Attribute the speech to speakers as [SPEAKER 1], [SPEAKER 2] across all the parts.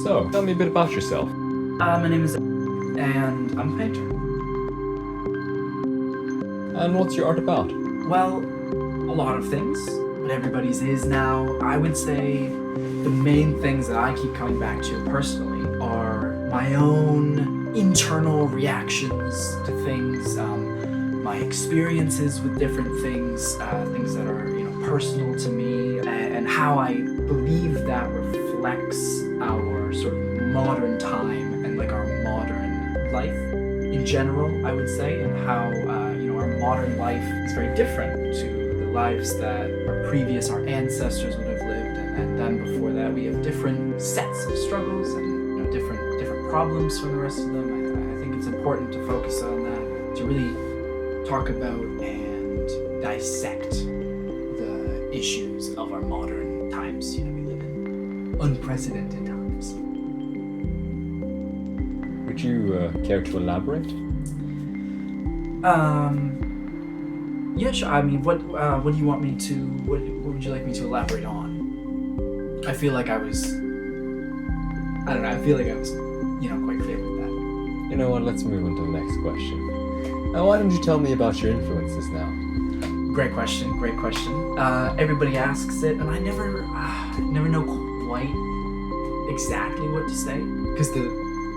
[SPEAKER 1] So, tell me a bit about yourself.
[SPEAKER 2] My name is and I'm a painter.
[SPEAKER 1] And what's your art about?
[SPEAKER 2] Well, a lot of things, but everybody's is now. I would say the main things that I keep coming back to personally are my own internal reactions to things, my experiences with different things, things that are personal to me, and how I believe that reflects our sort of modern time and like our modern life in general, I would say, and how our modern life is very different to the lives that our ancestors would have lived, and then before that we have different sets of struggles and different problems from the rest of them. I think it's important to focus on that, to really talk about and dissect the issues of our modern times. We live in unprecedented times.
[SPEAKER 1] Would you care to elaborate?
[SPEAKER 2] Yeah, sure. I mean, what do you want me to? What would you like me to elaborate on? I feel like I was. I don't know. I feel like I was, quite clear with that.
[SPEAKER 1] You know what, let's move on to the next question. Now, why don't you tell me about your influences now?
[SPEAKER 2] Great question. Great question. Everybody asks it, and I never know quite exactly what to say, because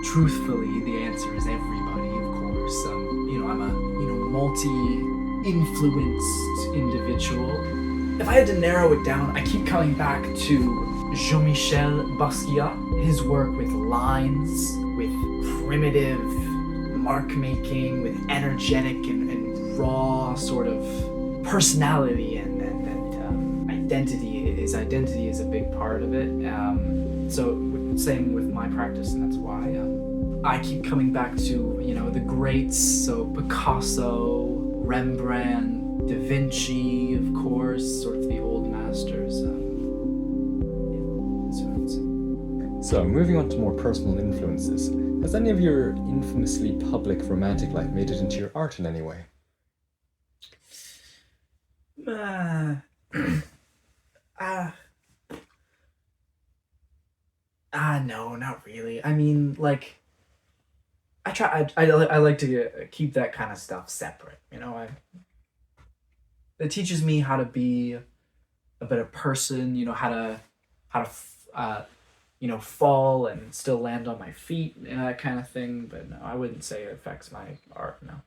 [SPEAKER 2] truthfully, the answer is everybody, of course. I'm a multi-influenced individual. If I had to narrow it down, I keep coming back to Jean-Michel Basquiat, his work with lines, with primitive mark making, with energetic and raw sort of personality and identity. His identity is a big part of it. So same with my practice, and that's why I keep coming back to the greats. So Picasso, Rembrandt, Da Vinci, of course, sort of the old masters. That's what I would say.
[SPEAKER 1] So, moving on to more personal influences, has any of your infamously public romantic life made it into your art in any way?
[SPEAKER 2] No, not really. I mean, like, I like to keep that kind of stuff separate. It teaches me how to be a better person. How to fall and still land on my feet and that kind of thing. But no, I wouldn't say it affects my art. No.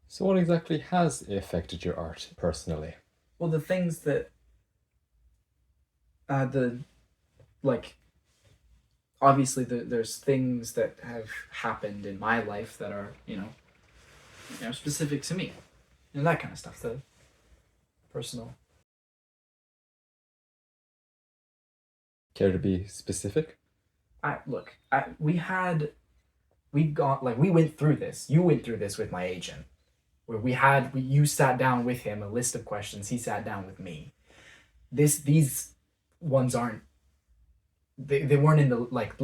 [SPEAKER 1] So, what exactly has affected your art personally?
[SPEAKER 2] Well, the things that obviously there's things that have happened in my life that are specific to me, and that kind of stuff, the personal.
[SPEAKER 1] Care to be specific?
[SPEAKER 2] We went through this. You went through this with my agent, where you sat down with him, a list of questions. He sat down with me. These ones aren't. They weren't in the list.